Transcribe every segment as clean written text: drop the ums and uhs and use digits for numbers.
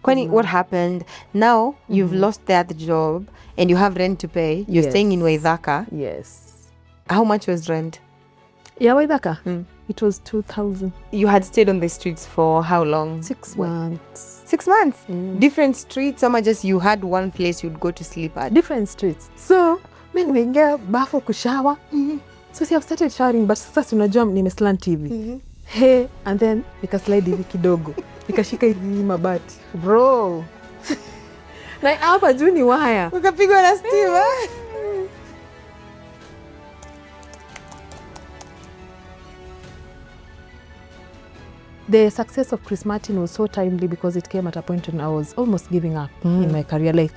Kwani, what happened? Now you've lost that job and you have rent to pay. You're staying in Wayaka. Yes. How much was rent? Yeah, Wayaka. It was 2,000. You had stayed on the streets for how long? 6 months. 6 months? Different streets, or just you had one place you'd go to sleep at? Different streets. So, nimeingia bafu kushower. So, see, I've started showering, but sasa unajua nimeslant hivi. Hey, and then nikaslide hivi kidogo. Nikashika hivi mabati. Bro. Na hapa juu ni waya. Ukapigwa na stima. The success of Chris Martin was so timely because it came at a point when I was almost giving up in my career. Like,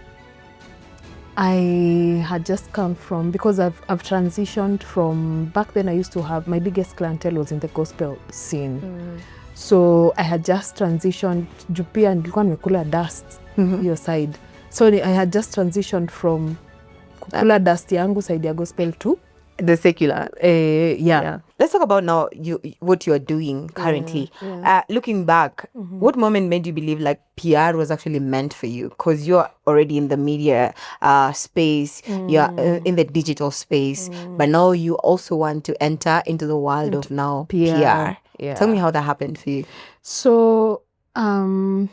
I had just come from, because I've transitioned from, back then I used to have, my biggest clientele was in the gospel scene. So I had just transitioned, jupia nilikuwa nimekula dust your side. So I had just transitioned from kukula dust yangu side ya gospel to the secular. Yeah. Let's talk about now what you're doing currently. Looking back, what moment made you believe like PR was actually meant for you? Because you're already in the media space, you're in the digital space, but now you also want to enter into the world of now PR. Yeah. Tell me how that happened for you. So, I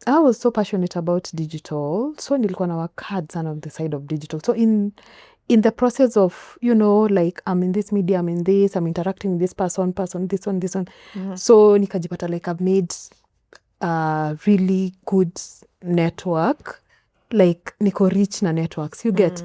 was so passionate about digital. So nilikuwa na work hard sana on the side of digital. So in the process of, you know, like I'm in this media, I'm in this, I'm interacting with this person, this one. So nikajipata like I've made a really good network. Like niko rich na networks, you get.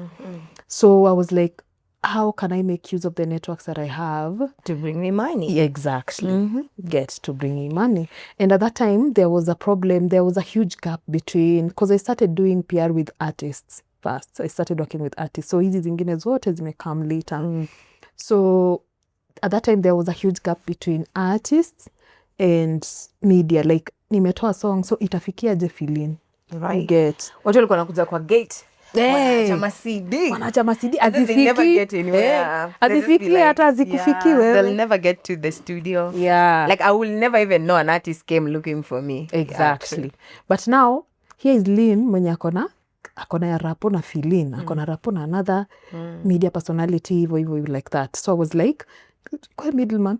So I was like, how can I make use of the networks that I have to bring me money? Exactly. Get to bring me money. And at that time, there was a problem. There was a huge gap between, because I started doing PR with artists first. I started working with artists. So hizi zingine zote zimekam later. So at that time, there was a huge gap between artists and media. Like, nimetoa song, so itafikia je Felen. Right. Get. Watu walikuwa wanakuja kwa gate. Hey, wanachama CD azifiki hata azikufiki wewe. They'll never get to the studio. Like I will never even know an artist came looking for me. Exactly. But now here is Lynne mwenye akona ya rapo na Felen, akona rapo na another media personality hivyo like that. So I was like, kwa middleman.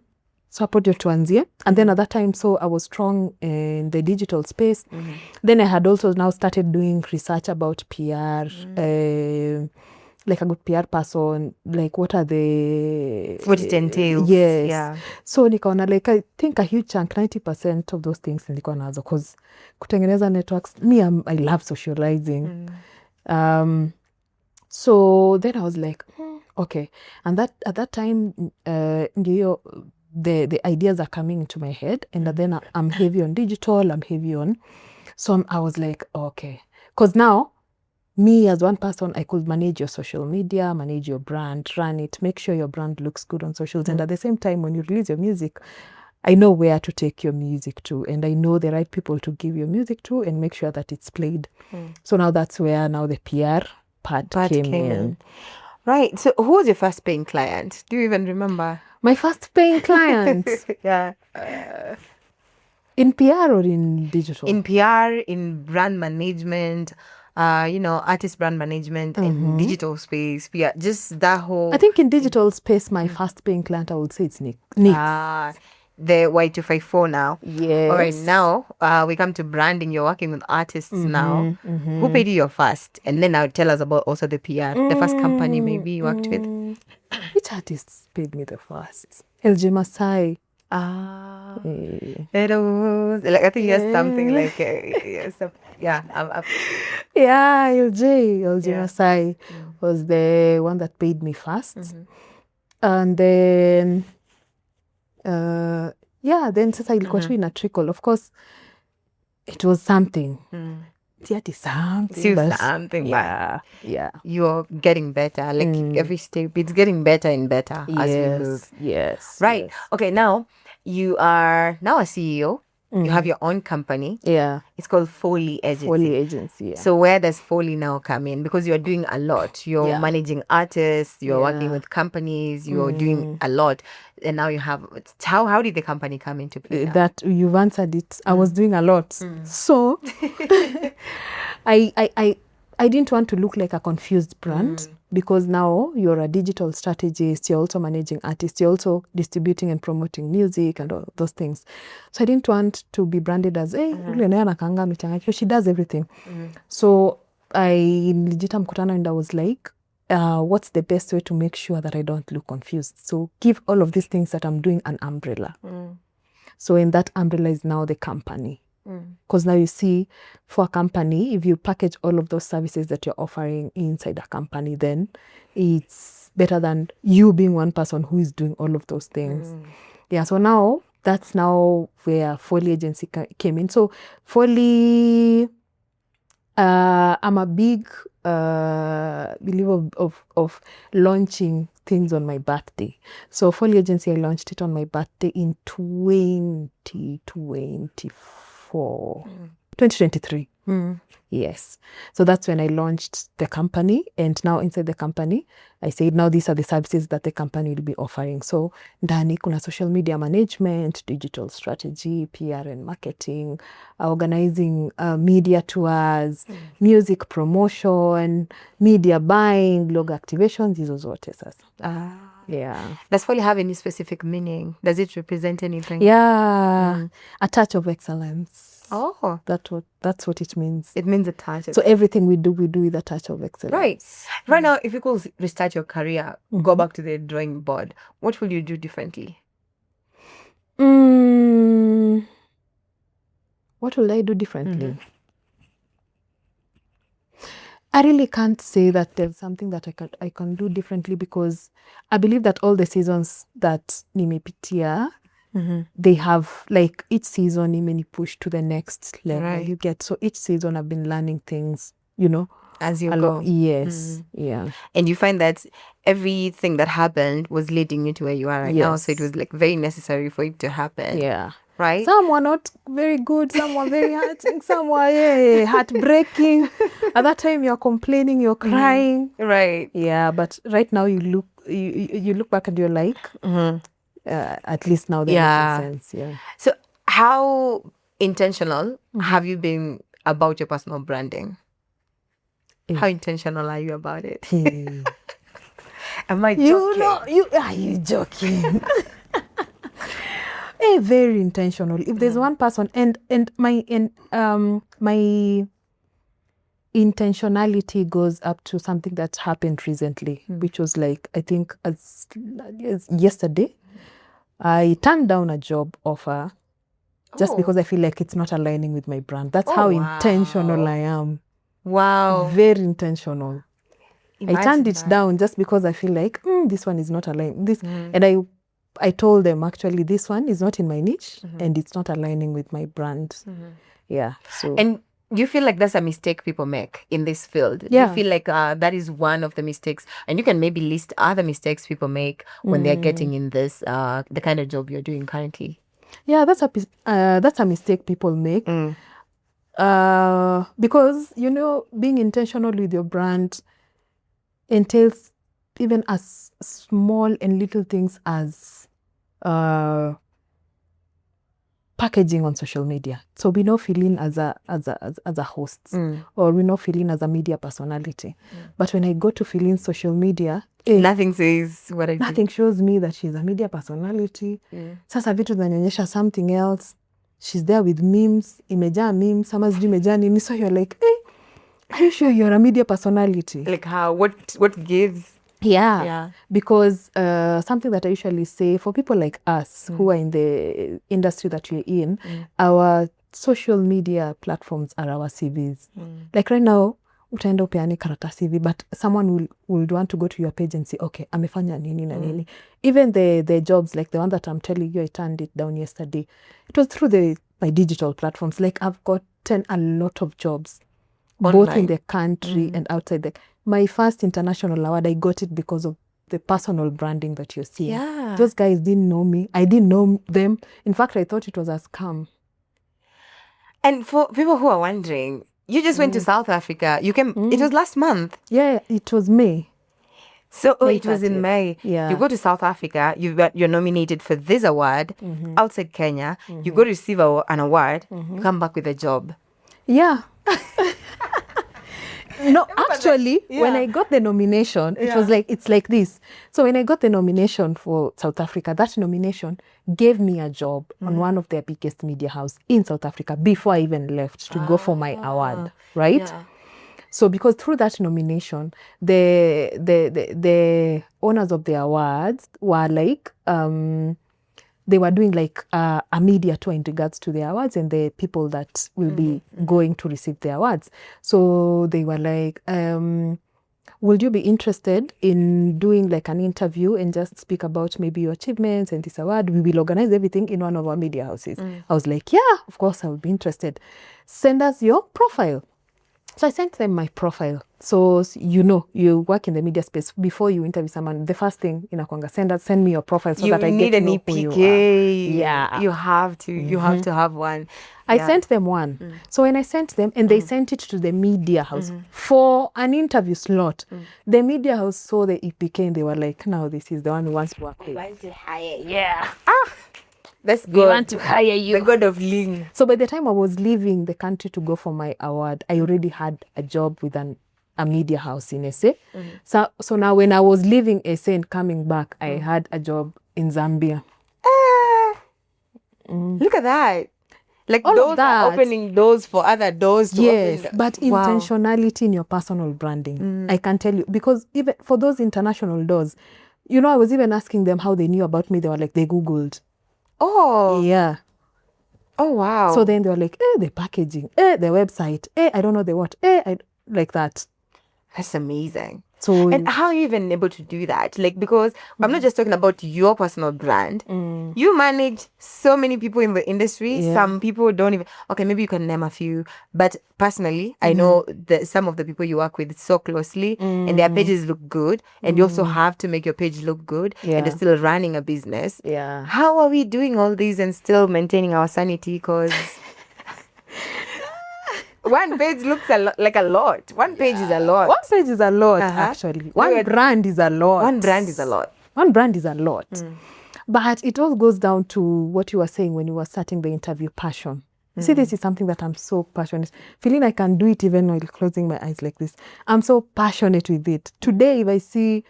So hapo ndio tuanzie. And then at that time, so I was strong in the digital space. Then I had also now started doing research about PR, like a good PR person, like what it entails. Yes. Yeah. So nikaona like, I think a huge chunk, 90% of those things nilikuwa nazo. Because kutengeneza networks, I love socializing. So then I was like, okay. And at that time, ndio the ideas are coming into my head, and then I'm heavy on digital, I'm heavy on, so I was like, okay, because now me as one person, I could manage your social media, manage your brand, run it, make sure your brand looks good on socials, and at the same time when you release your music, I know where to take your music to, and I know the right people to give your music to and make sure that it's played. So now that's where now the PR part came in. Right. So who was your first paying client? Do you even remember? My first paying client? Yeah. In PR or in digital? In PR, in brand management, artist brand management, and digital space. PR, just that whole... I think in digital space, my first paying client, I would say it's Nick. The Y254 now. Yes. All right, now we come to branding. You're working with artists now. Who paid you your first? And then now tell us about also the PR, the first company maybe you worked with. Which artists paid me the first? Masai. It was like, I think he has something like LJ Masai was the one that paid me first. And then then sasa ilikuwa tu ina trickle. Of course it was something. Something. Yeah. You're getting better. Like every step, it's getting better and better as you move. Yes. Right. Yes. Okay, now you are now a CEO. You have your own company. Yeah. It's called Foley Agency. Foley Agency, yeah. So where does Foley now come in? Because you're doing a lot. You're managing artists, you're working with companies, you're doing a lot. And now you have, how did the company come into play? That you've answered it. I was doing a lot. So I didn't want to look like a confused brand because now you're a digital strategist, you're also managing artists, you're also distributing and promoting music and all those things. So I didn't want to be branded as, she does everything. So I legit mkutano and I was like, what's the best way to make sure that I don't look confused? So give all of these things that I'm doing an umbrella. So in that umbrella is now the company. Because now you see, for a company, if you package all of those services that you're offering inside a company, then it's better than you being one person who is doing all of those things. Yeah, so now that's now where Foley Agency came in. So Foley, I'm a big believer of launching things on my birthday. So Foley Agency, I launched it on my birthday in 2023. Yes. So that's when I launched the company. And now inside the company, I said, now these are the services that the company will be offering. So ndani kuna social media management, digital strategy, PR and marketing, organizing media tours, music promotion, media buying, blog activations, hizo zote sasa. Yeah. Does Foley have any specific meaning? Does it represent anything? Yeah. A touch of excellence. Oh. That's what it means. It means a touch. So everything we do with a touch of excellence. Right. Right now, if you could restart your career, go back to the drawing board, what will you do differently? What will I do differently? I really can't say that there's something that I can do differently, because I believe that all the seasons that nimepitia, they have, like, each season imeni push to the next level. Right. You get, so each season I've been learning things, as you go. Yes. Yeah. And you find that everything that happened was leading you to where you are right now. So it was like very necessary for it to happen. Yeah. Right? Some were not very good, some were very hurting, some were heartbreaking. At that time you're complaining, you're crying. Right. Yeah, but right now you look back and you're like, at least now that makes sense. Yeah. So how intentional have you been about your personal branding? How intentional are you about it? Am I joking? Are you joking? Very intentional. If there's one person, and my intentionality goes up to something that happened recently, which was like, I think as yesterday, I turned down a job offer just because I feel like it's not aligning with my brand. That's how intentional I am. Wow. Very intentional. Imagine I turned it down just because I feel like this one is not aligned. And I told them, actually, this one is not in my niche and it's not aligning with my brand. Yeah. So. And do you feel like that's a mistake people make in this field? Yeah. Do you feel like that is one of the mistakes? And you can maybe list other mistakes people make when they're getting in this, the kind of job you're doing currently. Yeah, that's a mistake people make. Because, being intentional with your brand entails even as small and little things as packaging on social media. So we not feel in as a host, or we not feel in as a media personality. But when I go to fill in social media, nothing says what I do. Nothing shows me that she's a media personality. Sasa vitu zinanionyesha something else. She's there with memes, imejaa memes, sama sijui imejaa nini. So you're like, are you sure you're a media personality? Like how? What gives? Yeah. Because something that I usually say for people like us who are in the industry that we're in, our social media platforms are our CVs. Like right now, utaenda upeane karatasi hivi, but someone will want to go to your page and say, okay, amefanya nini na nini. Even the jobs, like the one that I'm telling you, I turned it down yesterday. It was through my digital platforms. Like I've gotten a lot of jobs, online, both in the country and outside. My first international award, I got it because of the personal branding that you're seeing. Yeah. Those guys didn't know me. I didn't know them. In fact, I thought it was a scam. And for people who are wondering, you just went to South Africa. You came, it was last month. Yeah, it was May. So May it was in 30th. May. Yeah. You go to South Africa, you're nominated for this award outside Kenya. You go receive an award, you come back with a job. Yeah. No, actually, when I got the nomination, it was like, it's like this. So when I got the nomination for South Africa, that nomination gave me a job on one of their biggest media house in South Africa before I even left to go for my award, right? Yeah. So because through that nomination, the owners of the awards were like, they were doing like a media tour in regards to the awards and the people that will be going to receive the awards. So they were like, would you be interested in doing like an interview and just speak about maybe your achievements and this award? We will organize everything in one of our media houses. I was like, yeah, of course I would be interested. Send us your profile. So I sent them my profile. So you work in the media space. Before you interview someone, the first thing send me your profile so that I get to know who you are. Yeah, you have to have one. I sent them one. So when I sent them, and they sent it to the media house for an interview slot, the media house saw the EPK and they were like, "Now this is the one who wants to work with." Want to hire you. Yeah. That's good. We want to hire you. The God of Lynne. So by the time I was leaving the country to go for my award, I already had a job with a media house in SA. So now when I was leaving SA and coming back, I had a job in Zambia. Look at that. Like All those of that. are opening doors for other doors to Yes, open. but intentionality in your personal branding. I can tell you, because even for those international doors, I was even asking them how they knew about me. They were like, they Googled. Oh. Yeah. Oh, wow. So then they were like, the packaging, the website, I don't know the what, like that. That's amazing. So and how are you even able to do that? Like, because I'm not just talking about your personal brand. You manage so many people in the industry. Yeah. Some people don't even, okay, maybe you can name a few. But personally, I know that some of the people you work with so closely and their pages look good. And you also have to make your page look good. Yeah. And you're still running a business. Yeah. How are we doing all these and still maintaining our sanity? Because one page looks like a lot. One page is a lot. One page is a lot, actually. One brand is a lot. One brand is a lot. One brand is a lot. But it all goes down to what you were saying when you were starting the interview, passion. See, this is something that I'm so passionate. Feeling I can do it even while closing my eyes like this. I'm so passionate with it. Today, if I see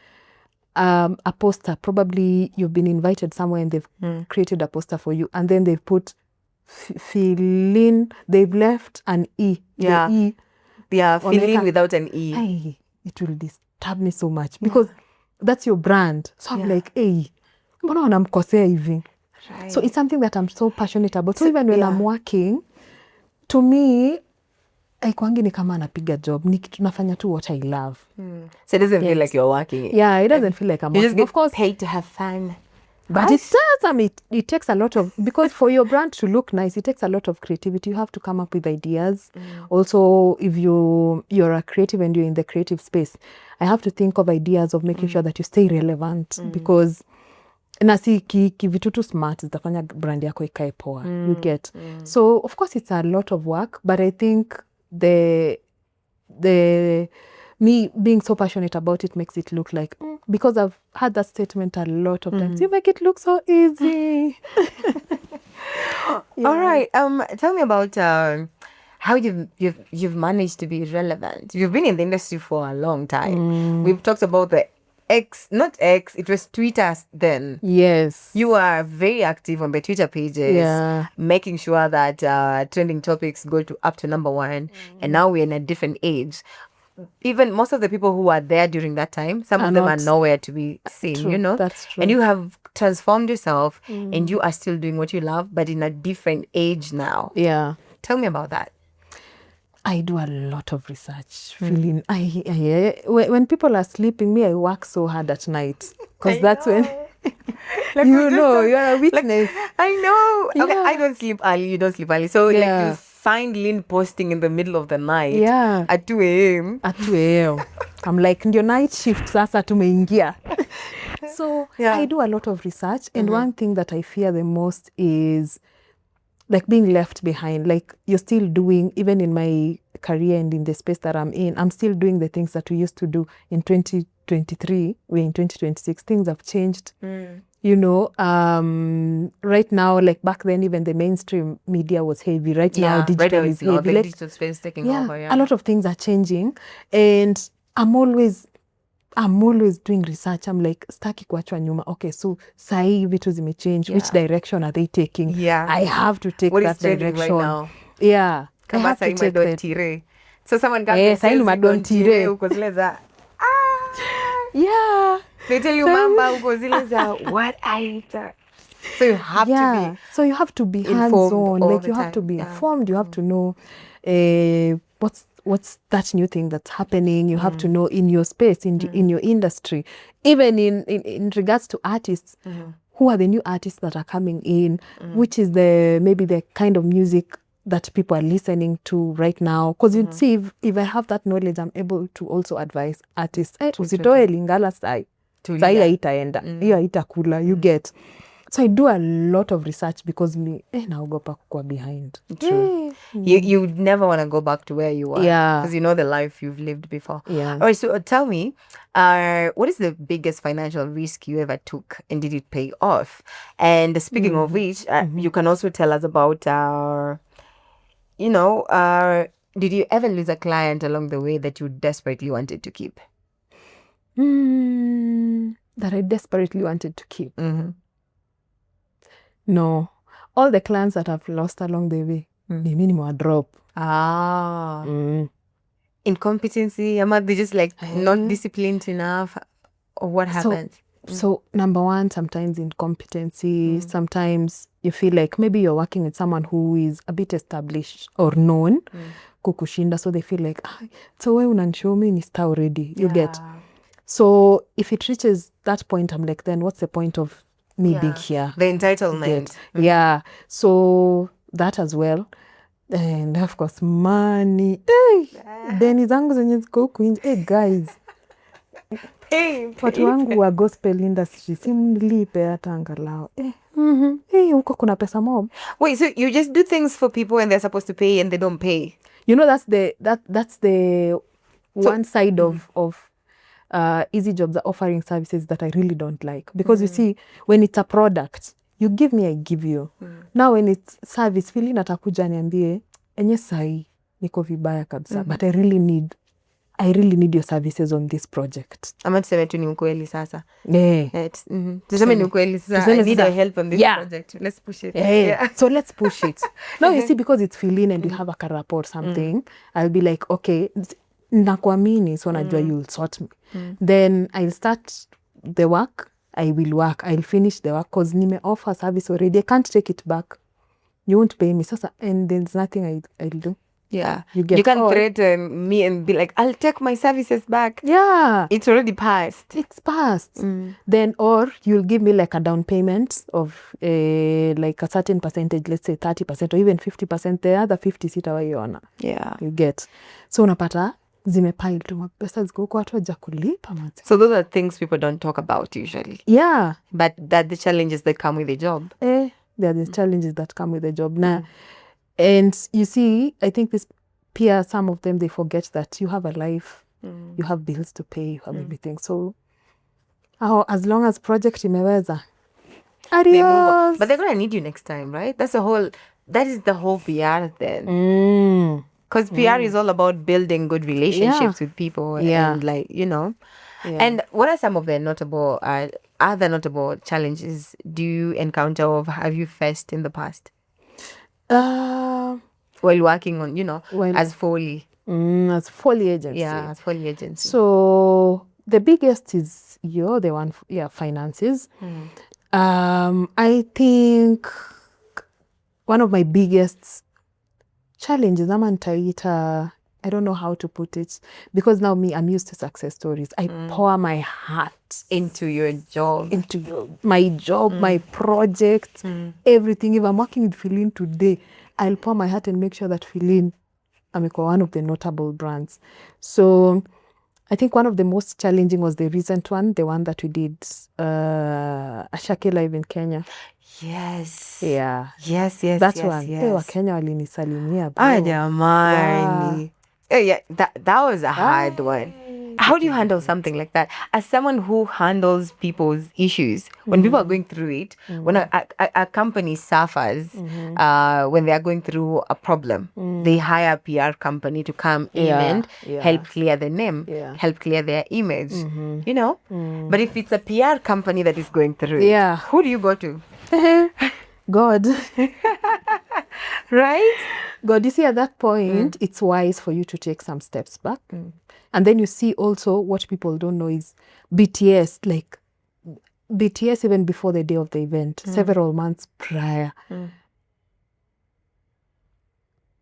a poster, probably you've been invited somewhere and they've created a poster for you, and then they've put Felen, they've left an E. Yeah. The E. Yeah, Felen without an E. It will disturb me so much because that's your brand. So I'm like, mbona wanamkosea hivi? Right. So it's something that I'm so passionate about. So even when I'm working, to me, haikuangi ni kama napiga job. Ni kitu nafanya tu what I love. So it doesn't feel like you're working. Yeah, it doesn't feel like I'm you working. just get of course, paid to have fun. But it takes a lot of, because for your brand to look nice, it takes a lot of creativity. You have to come up with ideas. Also, if you're a creative and you're in the creative space, I have to think of ideas of making sure that you stay relevant because na si kivitu tu smart zitafanya brand yako ikae poa. You get. So, of course, it's a lot of work, but I think me being so passionate about it makes it look like, because I've had that statement a lot of times, you make it look so easy. All right. Tell me about how you've managed to be relevant. You've been in the industry for a long time. We've talked about the it was Twitter then. Yes. You are very active on the Twitter pages, making sure that trending topics go up to number one. And now we're in a different age. Even most of the people who are there during that time, some of them are nowhere to be seen, True, that's true. And you have transformed yourself and you are still doing what you love, but in a different age now. Yeah. Tell me about that. I do a lot of research. Feeling when people are sleeping, me, I work so hard at night because that's when you're a witness. I know. Yeah. Okay, I don't sleep early. You don't sleep early, so like you find Lynne posting in the middle of the night. Yeah. At 2 a.m. At 2 a.m. I'm like, ndio night shift sasa tumeingia. So I do a lot of research, and one thing that I fear the most is like being left behind. Like you're still doing, even in my career and in the space that I'm in, I'm still doing the things that we used to do in 2023. We're in 2026. Things have changed. You know, right now, like back then, even the mainstream media was heavy. Right now, digital is heavy. The digital space taking over. A lot of things are changing, and I'm always doing research. I'm like, staki kuachwa nyuma. Okay, so sahi vitu zimechange. Which direction are they taking? I have to take that direction right now. Yeah, I have to take that. So someone comes and tells you don't tire uko zile za yeah. They tell you mamba uko zile za what I so you have to be. So you have to be hands-on. Like you have to be informed. You have to know what's that new thing that's happening. You have to know in your space, in your industry, even in regards to artists. Who are the new artists that are coming in? Which is maybe the kind of music that people are listening to right now? Because you'd see if I have that knowledge, I'm able to also advise artists. Usitoe Lingala sai haitaenda, hiyo haitakula. You get. So I do a lot of research because naogopa kukua behind. True. You never want to go back to where you were. Because you know the life you've lived before. All right, so tell me, what is the biggest financial risk you ever took, and did it pay off? And speaking of which, you can also tell us about, did you ever lose a client along the way that you desperately wanted to keep? That I desperately wanted to keep? No. All the clients that I've lost along the way, mimi nimewadrop. Incompetency? Am they just like not disciplined enough? Or what happened? So number one, sometimes incompetency. Sometimes you feel like maybe you're working with someone who is a bit established or known kukushinda, so they feel like, so we unanishow me ni star already. You get. So if it reaches that point, I'm like, then what's the point of me being here? The entitlement. Yeah. So that as well. And of course, money. Deni zangu zenye ziko huku nje. Hey guys. Watu wangu wa gospel industry, simlipe hata angalau. Huko kuna pesa mob. Wait, so you just do things for people and they're supposed to pay and they don't pay? You know, that's the one side of easy jobs are offering services that I really don't like. Because you see, when it's a product, you give me, I give you. Now when it's service, feeling atakuja niambie, enye sahi niko vibaya kabisa, but I really need your services on this project. Ama tuseme tu ni ukweli sasa. Tuseme ni ukweli sasa. I need your help on this project. Let's push it. So let's push it. Now you see, because it's Felen and you have a rapport something, I'll be like, okay, nakuamini, so najua you'll sort me. Then I'll start the work. I will work. I'll finish the work because nime offer service already. I can't take it back. You won't pay me. Sasa, and there's nothing I'll do. Yeah. You can't threaten me and be like, I'll take my services back. Yeah. It's already passed. It's passed. Then, or you'll give me like a down payment of like a certain percentage, let's say 30% or even 50%. The other 50 sitawaiona. Yeah. You get. So unapata zimepile tu pesa ziko kwa watu waja kulipa. So those are things people don't talk about usually. Yeah. But that the challenges that come with the job. There are the challenges that come with the job. And you see, I think this peer, some of them, they forget that you have a life, you have bills to pay, you have everything. So as long as project imeweza, adios. But they're going to need you next time, right? That is the whole PR then. Because PR is all about building good relationships with people and like, And what are some of the other notable challenges do you encounter or have you faced in the past? While working on, as Foley. As Foley Agency. Yeah, as Foley Agency. So the biggest is the one, finances. I think one of my biggest challenges, I don't know how to put it, because now I'm used to success stories. I pour my heart into your job, my job, my project, everything. If I'm working with Felen today, I'll pour my heart and make sure that Felen, I'm one of the notable brands. So I think one of the most challenging was the recent one, the one that we did, Asake live in Kenya. Yes. Yeah. Yes, yes, That yes, one. yes. Wakenya walinisalimia bro. Jamani. Yeah, that was a hard one. How do you handle something like that? As someone who handles people's issues, when people are going through it, when a company suffers, when they are going through a problem, they hire a PR company to come in and help clear the name, help clear their image, you know? But if it's a PR company that is going through it, who do you go to? God. Right? God, you see, at that point, it's wise for you to take some steps back. And then you see also what people don't know is BTS, like BTS even before the day of the event, several months prior.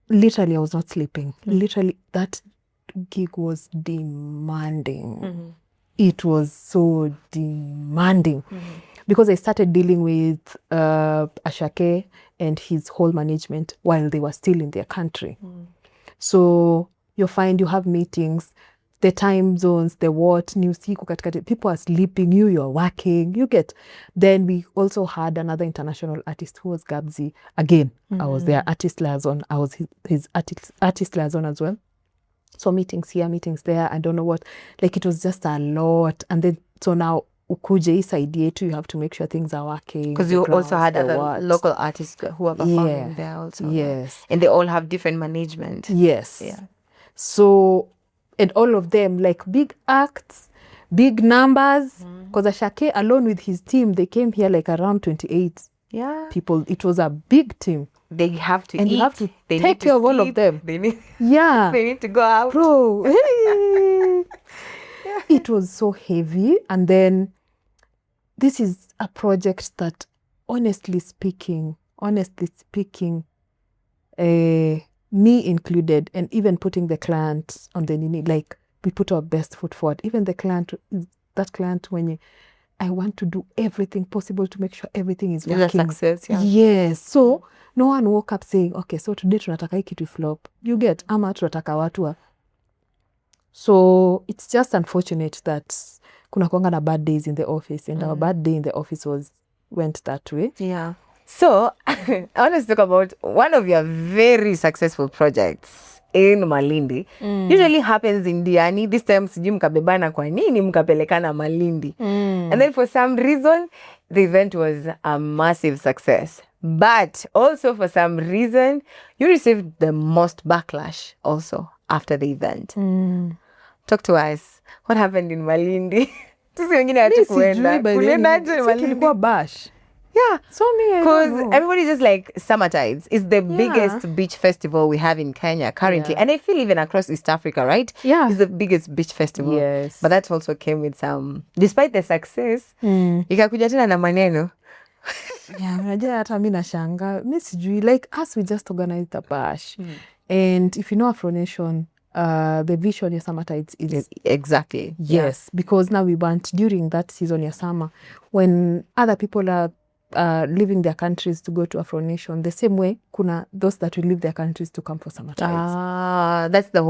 Literally, I was not sleeping. Literally, that gig was demanding. It was so demanding. Because I started dealing with Asake and his whole management while they were still in their country. So you find you have meetings, the time zones, the what, new siku katikati, people are sleeping, you're working, you get. Then we also had another international artist who was Gabzi. Again, I was their artist liaison. I was his artist liaison as well. So meetings here, meetings there, I don't know what. Like it was just a lot. And then, so now, ukuje side yetu, you have to make sure things are working. Because you also had other local artists who are performing there also. Yes. And they all have different management. Yes. Yeah. So, and all of them, like big acts, big numbers. Because Asake alone with his team, they came here like around 28 people. It was a big team. They have to and eat. You have to take care of all of them. They need, they need to go out. Bro. It was so heavy. And then this is a project that, honestly speaking, me included, and even putting the client on the knee, like we put our best foot forward. Even the client, when I want to do everything possible to make sure everything is working. It's a success, Yes. So no one woke up saying, okay, so today tunataka hii kitu flop. You get, ama tunataka watu. So it's just unfortunate that kuna kuanga na bad days in the office, and our bad day in the office went that way. Yeah. So I want to talk about one of your very successful projects in Malindi. Usually happens in Diani. This time sijui mkabebana kwa nini mkapelekana Malindi. And then for some reason the event was a massive success. But also for some reason you received the most backlash also after the event. Talk to us. What happened in Malindi? Sisi wengine hatukuenda. Kuliendaje Malindi? Bash. Yeah. So me, because everybody just like Summer Tides is the biggest beach festival we have in Kenya currently. And I feel even across East Africa, right? Yeah. It's the biggest beach festival. Yes. But that also came with some, despite the success, ikakuja tena na maneno. Yeah, unajua hata mimi nashanga. Mimi sijui, like us we just organized a bash. And if you know Afro Nation, the vision ya Summer Tides is exactly. Yes, because now we want during that season ya summer when other people are leaving their countries to go to Afro Nation, the same way kuna those that will leave their countries to come for Summer Tides. That's the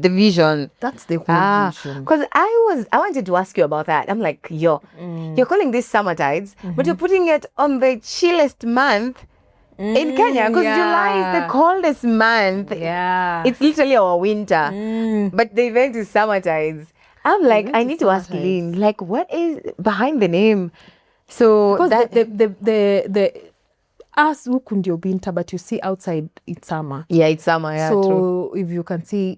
vision. That's the whole vision. Because I wanted to ask you about that. I'm like, you're calling this Summer Tides, but you're putting it on the chillest month in Kenya, because July is the coldest month. Yeah. It's literally our winter. But the event is Summer Tides. I'm like, I need to ask Lynne, like, what is behind the name? So because that the us huku ndio winter, but you see outside it's summer. Yeah, it's summer. Yeah, so true. If you can see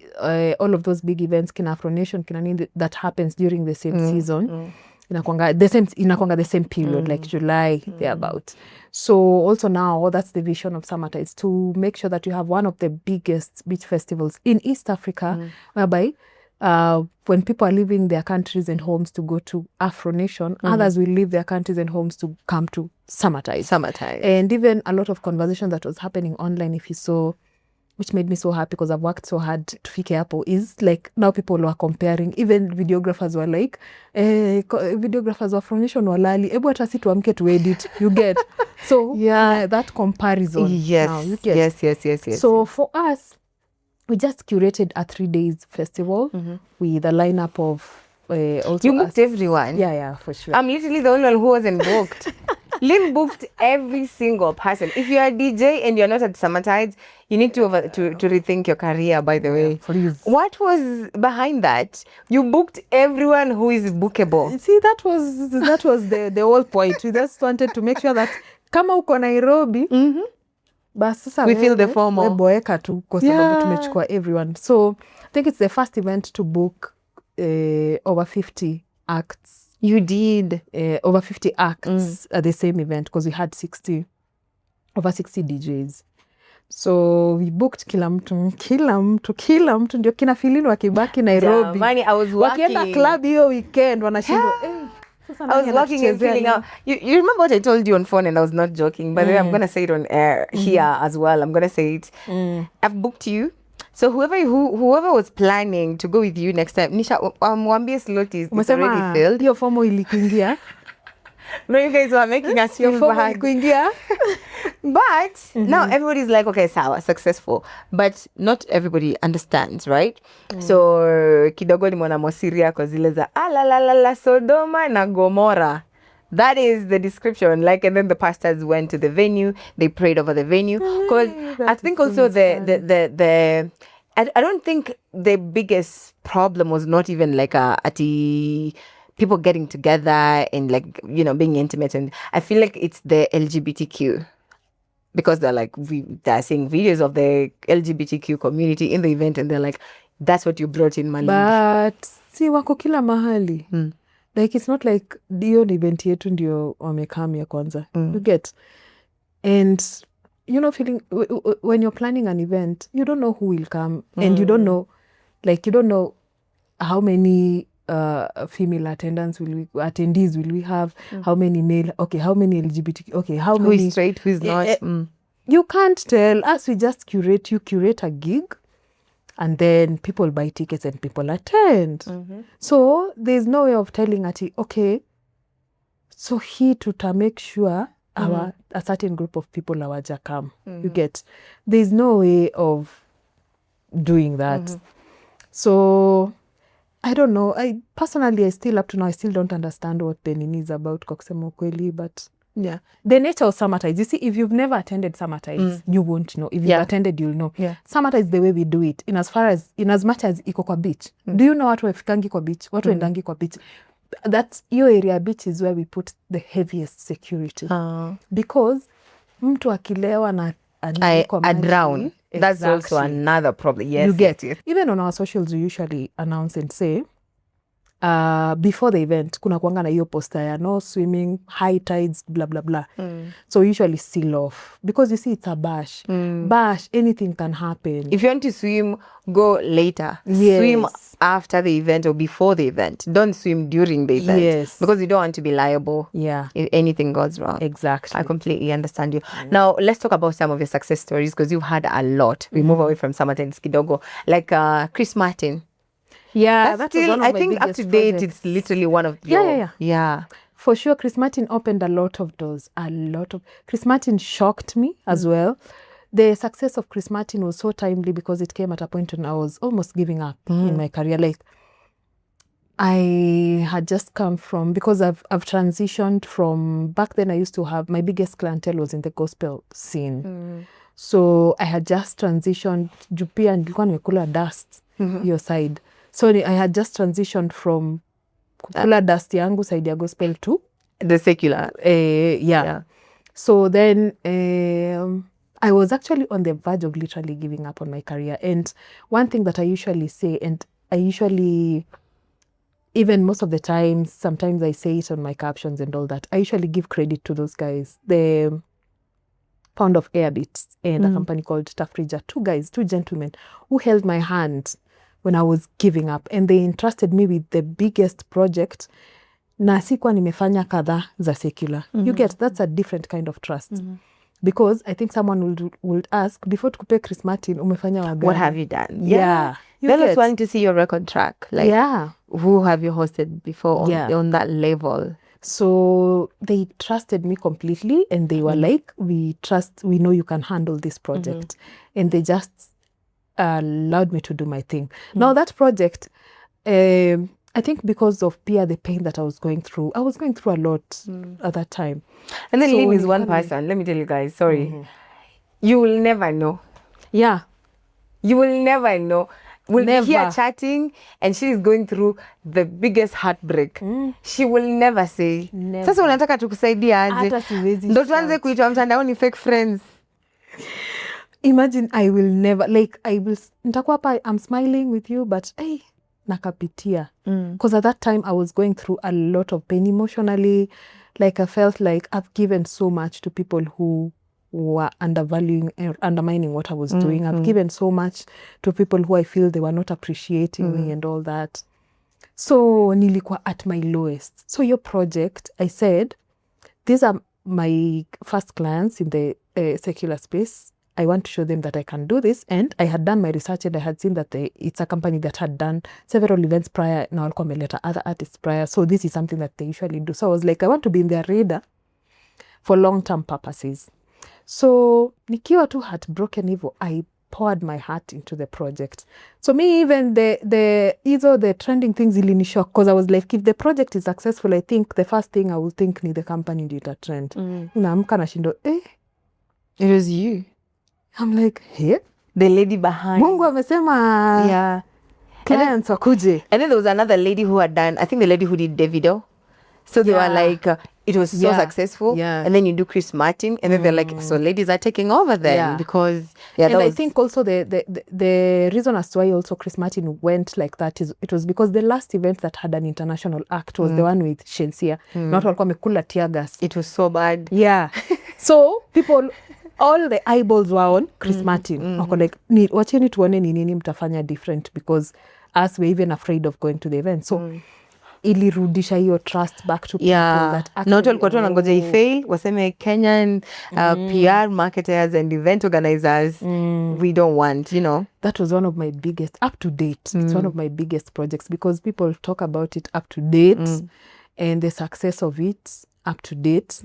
all of those big events, kina Afro Nation, kina nini, that happens during the same season. Inakwanga the same period, like July, thereabout. So also now, that's the vision of Summer Tides, to make sure that you have one of the biggest beach festivals in East Africa, whereby when people are leaving their countries and homes to go to Afro Nation, others will leave their countries and homes to come to Summer Tides. And even a lot of conversation that was happening online, if you saw, which made me so happy because I've worked so hard to fike hapo, is like now people were comparing, even videographers were like, videographers wa From Nation walali, ebu hata si tuamke to edit, you get. So that comparison. Yes, now, you get. Yes. So for us, we just curated a 3 days festival with a lineup of also. You booked everyone. Yeah, for sure. I'm literally the only one who wasn't booked. Lynne booked every single person. If you're a DJ and you're not at Summertides, you need to rethink your career, by the way. Please. What was behind that? You booked everyone who is bookable. See, that was the whole point. We just wanted to make sure that kama uko Nairobi, basi sasa we feel the FOMO. Wayaka tu kwa sababu tumechukua everyone. So I think it's the first event to book over 50 acts. You did over 50 acts at the same event because we had over 60 DJs. So we booked kila mtu ndio kina Felen wakibaki Nairobi. Jamani, I was working. Wakienda club hiyo weekend wanashindwa I was working and feeling out. You remember what I told you on phone, and I was not joking. By the way, I'm going to say it on air here as well. I'm going to say it. I've booked you. So whoever was planning to go with you next time, Nisha, mwambie slot is already filled. Hiyo fomo ilikuingia. No, you guys were making us feel bad. But now everybody's like, okay, sawa, successful. But not everybody understands, right? So kidogo ni mwana mosiria kwa zile za la Sodoma na Gomora. That is the description. Like, and then the pastors went to the venue. They prayed over the venue. Because I think also I don't think the biggest problem was not even like people getting together and like, you know, being intimate. And I feel like it's the LGBTQ. Because they're seeing videos of the LGBTQ community in the event, and they're like, that's what you brought in Malindi. But si wako kila mahali. Like, it's not like dio ni event yetu ndio wamekamia kwanza. You get. And, you know, feeling when you're planning an event, you don't know who will come. And you don't know how many female attendees will we have, how many male, okay, how many LGBT, okay, how many... Who is straight, who is not. You can't tell. Us, we just curate a gig. And then people buy tickets and people attend. So there's no way of telling Ati, okay, so he to make sure a certain group of people hawaja come. You get. There's no way of doing that. So I don't know. Up to now, I still don't understand what the nini is about, kwa kusema ukweli, but yeah. The nature of Summertides. You see, if you've never attended Summertides, you won't know. If you've attended, you'll know. Yeah. Summertides, the way we do it, in as much as iko kwa beach. Do you know watu wafikangi kwa beach? Watu wendangi kwa beach? That's your area. Beach is where we put the heaviest security. Because mtu akilewa na a drown. That's also another problem. Yes. You get it. Even on our socials, we usually announce and say, before the event, kuna kuanga na hiyo poster ya no swimming, high tides, blah, blah, blah. So we usually seal off. Because you see, it's a bash. Bash, anything can happen. If you want to swim, go later. Yes. Swim after the event or before the event. Don't swim during the event. Yes. Because you don't want to be liable. Yeah. If anything goes wrong. Exactly. I completely understand you. Now, let's talk about some of your success stories, because you've had a lot. We move away from Summertides kidogo. Like Chris Martin. Yeah, that's still, I think up to date, projects. It's literally one of your... Yeah. For sure, Chris Martin opened a lot of doors. Chris Martin shocked me as well. The success of Chris Martin was so timely because it came at a point when I was almost giving up in my career. Like, I had just come from, because I've transitioned from, back then I used to have, my biggest clientele was in the gospel scene. So I had just transitioned, Jupia and nilikuwa nimekula dust your side. So I had just transitioned from kukula dust yangu side ya gospel to the secular. Yeah. So then I was actually on the verge of literally giving up on my career. And one thing that I usually say, and I usually, even most of the times, sometimes I say it on my captions and all that, I usually give credit to those guys. The Pound of Airbeats and a company called Tafrija. Two gentlemen who held my hand when I was giving up, and they entrusted me with the biggest project. Na sikuwa nimefanya kadhaa za secular. You get, that's a different kind of trust. Because I think someone would ask, before tukupe Chris Martin, umefanya wagani? What have you done? Yeah. They're just wanting to see your record track. Like, who have you hosted before on that level? So they trusted me completely, and they were like, we know you can handle this project. And they just allowed me to do my thing. Now that project, I think because of the pain that I was going through a lot at that time. And then Lynne is one person. Let me tell you guys, sorry. You will never know. Yeah. You will never know. We'll be here chatting and she is going through the biggest heartbreak. She will never say. Sasa unataka tukusaidia aje? Hata siwezi. Ndo tuanze kuitwa mtandaoni fake friends. Imagine I will never, like, nitakuwa hapa, I'm smiling with you, but nakapitia. Because at that time I was going through a lot of pain emotionally. Like I felt like I've given so much to people who were undervaluing and undermining what I was doing. I've given so much to people who I feel they were not appreciating me and all that. So nilikuwa at my lowest. So your project, I said, these are my first clients in the secular space. I want to show them that I can do this. And I had done my research and I had seen that it's a company that had done several events prior. Now I'll come later, other artists prior. So this is something that they usually do. So I was like, I want to be in their radar for long-term purposes. So nikiwa tu heartbroken hivyo, I poured my heart into the project. So me, even the trending things ilinishock, because I was like, if the project is successful, I think the first thing I will think ni the company did a trend. Unaamka na shindo, it was you. I'm like, hey, the lady behind. Mungu amesema clients wakuje. And then there was another lady who had done, I think the lady who did Davido. So they were like, it was so successful. Yeah. And then you do Chris Martin. And then they're like, so ladies are taking over then. Because, and I think also the reason as to why also Chris Martin went like that is, it was because the last event that had an international act was the one with Shensia. Not walikuwa wamekula tear gas. It was so bad. Yeah. So people, all the eyeballs were on Chris Martin. Wako like, wacheni tuone ni nini mtafanya different, because us were even afraid of going to the event. So ilirudisha hiyo trust back to people that actually, not walikuwa tu wanangoja ifail waseme Kenyan PR marketers and event organizers we don't want, you know. That was one of my biggest up to date. It's one of my biggest projects because people talk about it up to date and the success of it up to date.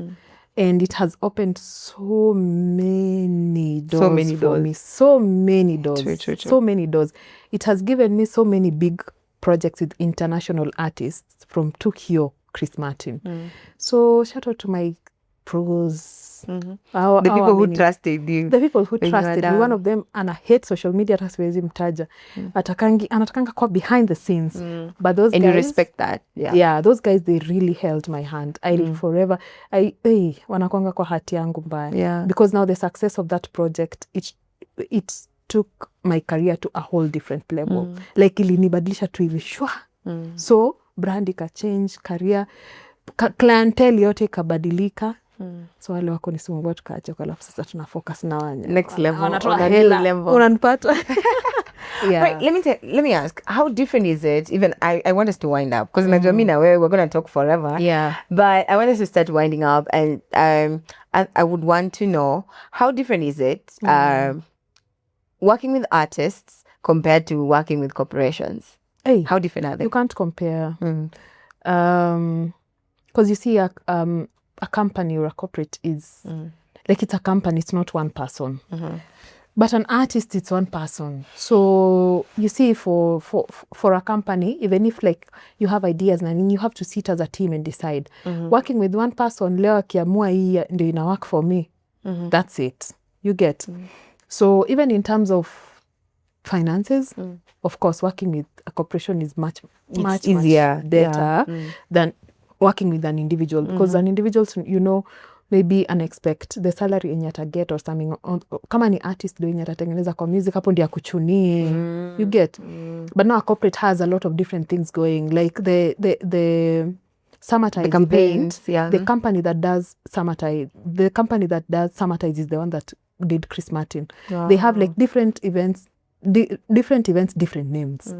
And it has opened so many doors for me. So many doors. True. So many doors. It has given me so many big projects with international artists from Tokyo, Chris Martin. So shout out to my pros. The people who trusted you. The people who trusted me. One of them, and I hate social media, siwezi mtaja. Anatakanga kwa behind the scenes. But those and guys, you respect that. Yeah, those guys, they really held my hand. I'll forever, wanakwanga kwa hati yangu mbaya. Because now the success of that project, it took my career to a whole different level. Like ilinibadilisha tu hivi shwa. So brand ika change, career, clientele yote ikabadilika. So wale wako nisumbua tukaacha kwa alafu sasa tuna focus na wanya. Next level. Wanatoa hela. Unanipata? Right, let me ask, how different is it? Even I want us to wind up because najua mimi na wewe we're going to talk forever. But I want us to start winding up, and I would want to know, how different is it working with artists compared to working with corporations? How different are they? You can't compare. Because you see a company or a corporate is like, it's a company, it's not one person. But an artist, it's one person. So you see, for a company, even if like you have ideas and you have to sit as a team and decide. Working with one person, leo akiamua hii ndio ina work for me. That's it. You get. So even in terms of finances, of course, working with a corporation is much easier, better than working with an individual. Because an individual, you know, maybe unexpect the salary yenye ataget or something. Kama ni artist do yenye atatengeneza kwa music, hapo ndio akuchunie. You get. But now a corporate has a lot of different things going. Like the Summertide, the campaigns, the company that does Summertide, is the one that did Chris Martin. They have like different events, different names.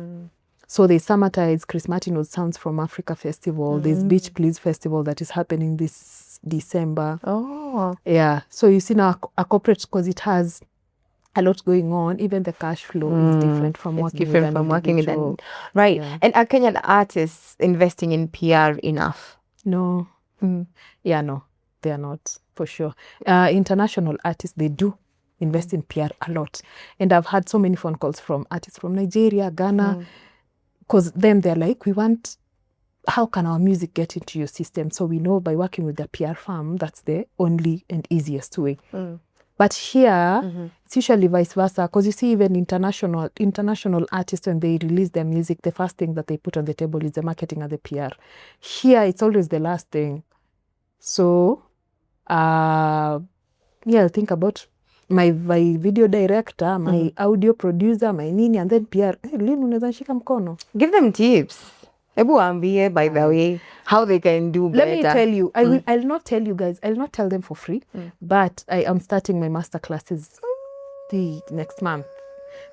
So there's Summertides, Chris Martin was Sounds from Africa Festival. There's Beach Please Festival that is happening this December. Yeah. So you see now a corporate, because it has a lot going on, even the cash flow is different from working with an right. And are Kenyan artists investing in PR enough? No. No, they are not, for sure. International artists, they do. invest in PR a lot. And I've had so many phone calls from artists from Nigeria, Ghana, because then they're like, how can our music get into your system? So we know by working with the PR firm, that's the only and easiest way. But here, it's usually vice versa, because you see even international artists, when they release their music, the first thing that they put on the table is the marketing and the PR. Here, it's always the last thing. So, think about my video director, my audio producer, my nini, and then PR. Hey, Lynne, unaweza shika mkono. Give them tips. Ebu ambie, by the way, how they can do better. Let me tell you, I'll not tell you guys, I'll not tell them for free, but I am starting my masterclasses the next month.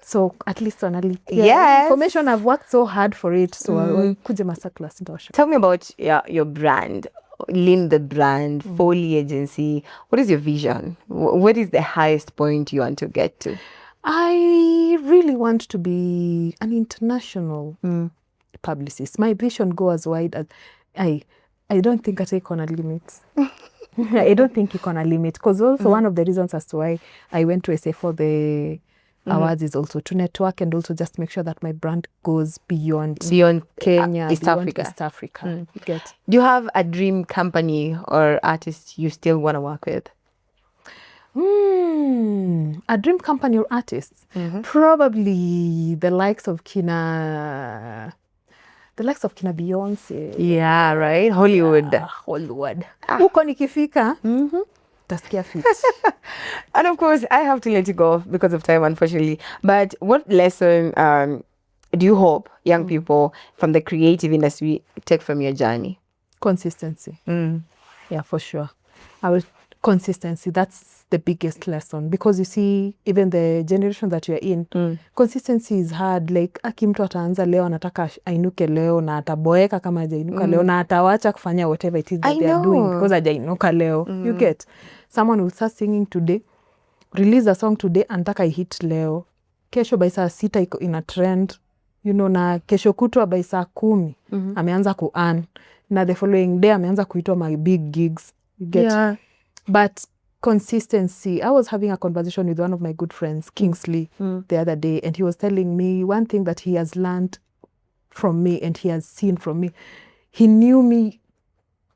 So at least information, I've worked so hard for it. So I'll kuje masterclass. Tell me about your brand, Lynne The Brand, Foley Agency. What is your vision? What is the highest point you want to get to? I really want to be an international publicist. My vision goes as wide as I don't think I take on a limit. I don't think it's on a limit, because also one of the reasons as to why I went to SA for the awards is also to network and also just make sure that my brand goes beyond Kenya, East beyond Africa. East Africa. Do you have a dream company or artist you still want to work with? A dream company or artist? Probably the likes of Beyonce. Yeah, right? Hollywood. Hollywood. Huko nikifika, tasikia fit. And of course, I have to let you go because of time, unfortunately. But what lesson do you hope young people from the creative industry take from your journey? Consistency. Yeah, for sure. Consistency, that's the biggest lesson, because you see, even the generation that you're in, consistency is hard. Like, mtu ataanza leo anataka ainuke leo na ataboeka kama hajainuka leo na atawacha kufanya whatever it is that they are doing because hajainuka leo. You get? Someone will start singing today, release a song today, anataka ihit leo. Kesho by saa 6 iko in a trend, na kesho kutwa by saa 10 ameanza ku-earn. Na the following day ameanza kuitwa my big gigs. You get? Yeah. But consistency. I was having a conversation with one of my good friends, Kingsley, the other day, and he was telling me one thing that he has learned from me and he has seen from me. He knew me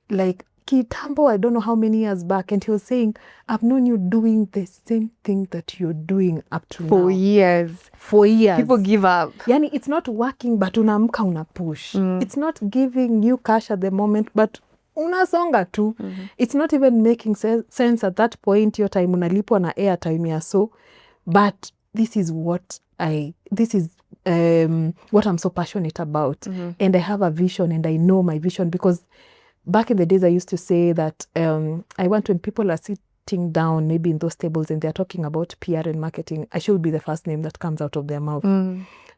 like kitambo, I don't know how many years back, and he was saying, I've known you doing the same thing that you're doing up to now. For years. People give up. Yani, it's not working, but unaamka una push. It's not giving you cash at the moment, but unasonga tu. It's not even making sense at that point. Your time unalipwa na airtime ya so, but this is what I'm so passionate about. And I have a vision, and I know my vision, because back in the days I used to say that I want, when people are sitting down maybe in those tables and they're talking about PR and marketing, I should be the first name that comes out of their mouth.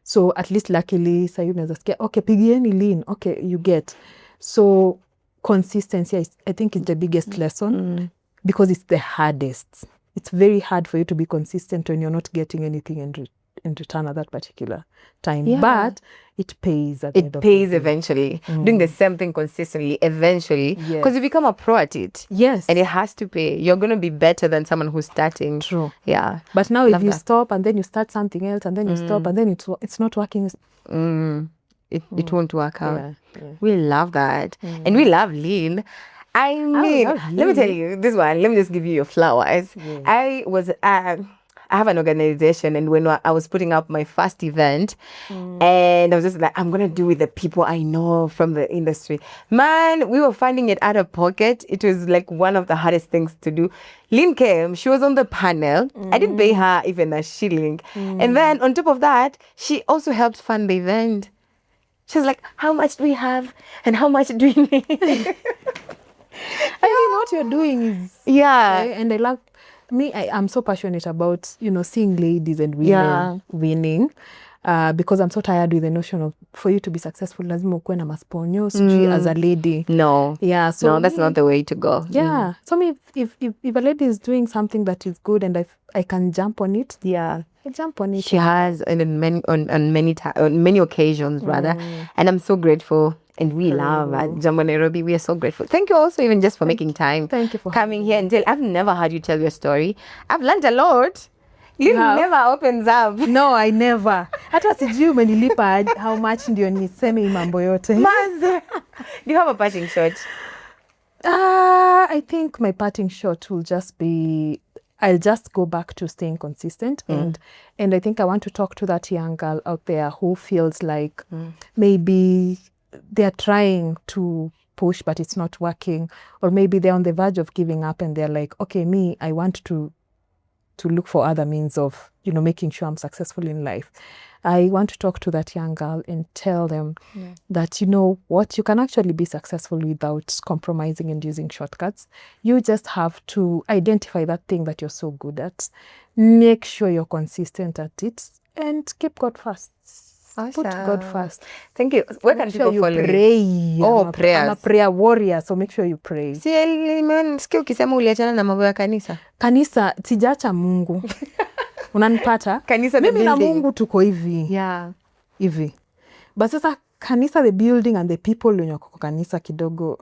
So at least luckily sayu unaweza sikia, okay, pigieni Lynne, okay, you get. So consistency, I think, is the biggest lesson, because it's the hardest. It's very hard for you to be consistent when you're not getting anything in return at that particular time. Yeah. But it pays at the end of the day. It pays eventually. Doing the same thing consistently, eventually. Because you become a pro at it. Yes. And it has to pay. You're going to be better than someone who's starting. True. Yeah. But now if you stop and then you start something else and then you stop and then it's not working. It won't work out. Yeah. We love that. And we love Lynne. I mean, let me tell you this one. Let me just give you your flowers. Yeah. I have an organization, and when I was putting up my first event, and I was just like, I'm going to do with the people I know from the industry. Man, we were finding it out of pocket. It was like one of the hardest things to do. Lynne came, she was on the panel. I didn't pay her even a shilling. And then on top of that, she also helped fund the event. She was like, how much do we have? And how much do we need? I mean, what you're doing is... Yeah. And I love... I'm so passionate about, seeing ladies and women winning, because I'm so tired with the notion of, for you to be successful, lazima ukuwe na masponyo as a lady. No. Yeah. So no, that's not the way to go. Yeah. So if a lady is doing something that is good and I can jump on it, I jump on it. She has on many occasions, rather, and I'm so grateful. And we love Jambo Nairobi. We are so grateful. Thank you also even just for making time. Thank you for coming here and tell. I've never heard you tell your story. I've learned a lot. Lynn never opens up. No, I never. Hata sijui umenilipa how much ndio niseme hii mambo yote. Do you have a parting shot? I think my parting shot will just be, I'll just go back to staying consistent. And I think I want to talk to that young girl out there who feels like maybe they're trying to push, but it's not working. Or maybe they're on the verge of giving up and they're like, okay, I want to look for other means of, making sure I'm successful in life. I want to talk to that young girl and tell them that, what, you can actually be successful without compromising and using shortcuts. You just have to identify that thing that you're so good at, make sure you're consistent at it, and keep God first. Awesome. Put God first. Thank you. Where can people follow you? Pray. Prayers. I'm a prayer warrior, so make sure you pray. Sikia ukisema uliachana na mambo ya kanisa. Kanisa, sijaacha Mungu. Unanipata? Kanisa mimi na Mungu tuko hivi. Yeah. Hivi. But sasa kanisa, the building and the people wenye wako kanisa kidogo.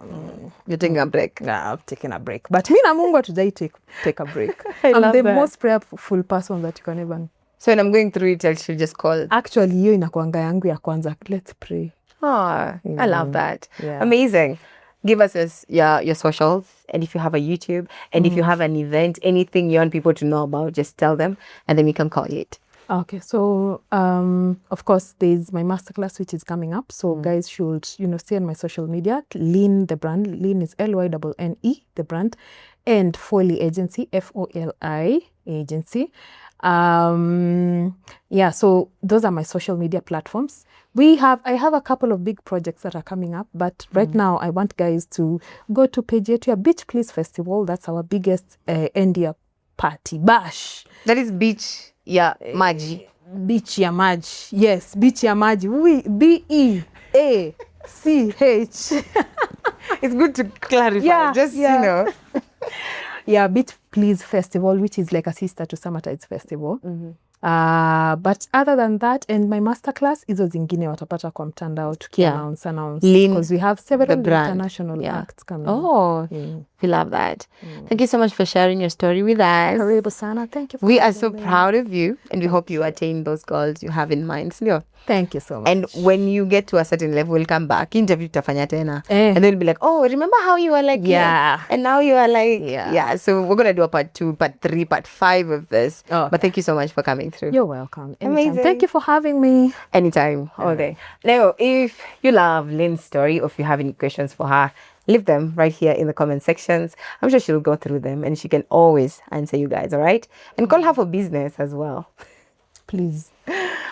You're taking a break. Nah, I'm taking a break. But me na Mungu hatujai take a break. I'm the most prayerful person that you can ever. So when I'm going through it, I should just call. Actually, hiyo inakuanga yangu ya kwanza. Let's pray. I love that. Yeah. Amazing. Give us your socials, and if you have a YouTube, and if you have an event, anything you want people to know about, just tell them, and then we can call it. Okay, so of course there's my masterclass which is coming up. So guys should stay on my social media. Lynne The Brand. Lynne is Lynne The Brand, and Foley Agency FOLI Agency. So those are my social media platforms. I have a couple of big projects that are coming up, but right now I want guys to go to Pejetua Beach Please Festival. That's our biggest India party bash. That is beach, maji. Beach ya maji. Yes, beach ya maji. BEACH. It's good to clarify. Beach Please Festival, which is like a sister to Summertides Festival. But other than that, and my masterclass, hizo zingine watapata kwa mtandao tuki-announce. Because we have several international acts coming. We love that. Thank you so much for sharing your story with us. Karibu sana. Thank you. We are so proud of you, and we hope you attain those goals you have in mind. Thank you so much. And when you get to a certain level, we'll come back, interview tafanya tena. And they'll be like, oh, remember how you were like, and now you are like, So we're going to do a part 2, part 3, part 5 of this. But thank you so much for coming through. You're welcome. Anytime. Amazing. Thank you for having me. Anytime, all day. Now, if you love Lynne's story, or if you have any questions for her, leave them right here in the comment sections. I'm sure she'll go through them and she can always answer you guys, all right? And call her for business as well. Please.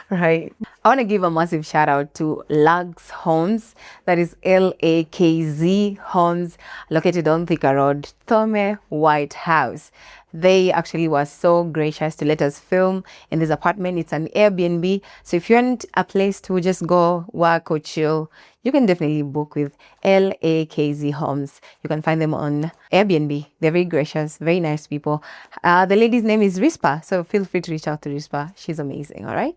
Right. I want to give a massive shout out to Lagz Homes. That is LAKZ Homes, located on Thika Road, Thome White House. They actually were so gracious to let us film in this apartment. It's an Airbnb. So if you want a place to just go work or chill, you can definitely book with LAKZ Homes. You can find them on Airbnb. They're very gracious, very nice people. The lady's name is Rispa. So feel free to reach out to Rispa. She's amazing. All right.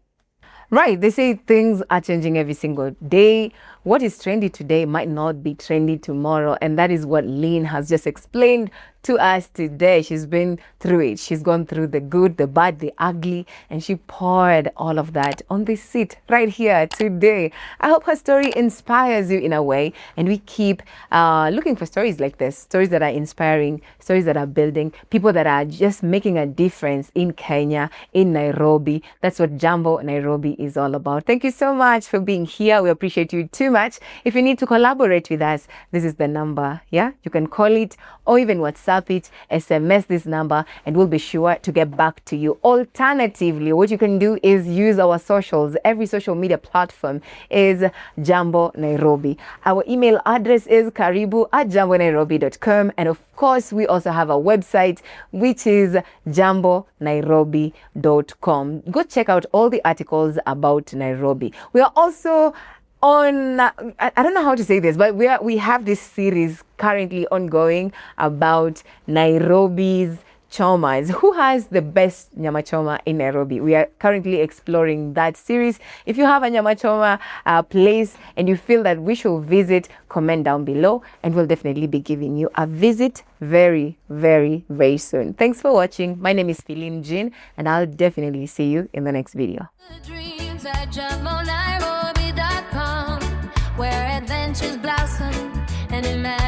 Right, they say things are changing every single day. What is trendy today might not be trendy tomorrow, and that is what Lynne has just explained to us today. She's been through it. She's gone through the good, the bad, the ugly, and she poured all of that on this seat right here today. I hope her story inspires you in a way, and we keep looking for stories like this, stories that are inspiring, stories that are building, people that are just making a difference in Kenya, in Nairobi. That's what Jambo Nairobi is all about. Thank you so much for being here. We appreciate you too much. If you need to collaborate with us, this is the number. You can call it or even WhatsApp it, SMS this number, and we'll be sure to get back to you. Alternatively, what you can do is use our socials. Every social media platform is Jambo Nairobi. Our email address is karibu@jambonairobi.com, and of course we also have a website which is jambonairobi.com. Go check out all the articles about Nairobi. We are also on, I don't know how to say this, but we have this series currently ongoing about Nairobi's Chomas. Who has the best Nyamachoma in Nairobi? We are currently exploring that series. If you have a Nyamachoma place and you feel that we should visit, comment down below and we'll definitely be giving you a visit very, very, very soon. Thanks for watching. My name is Felen Jin and I'll definitely see you in the next video. Dreams at JamboNairobi.com, where adventures blossom and imagine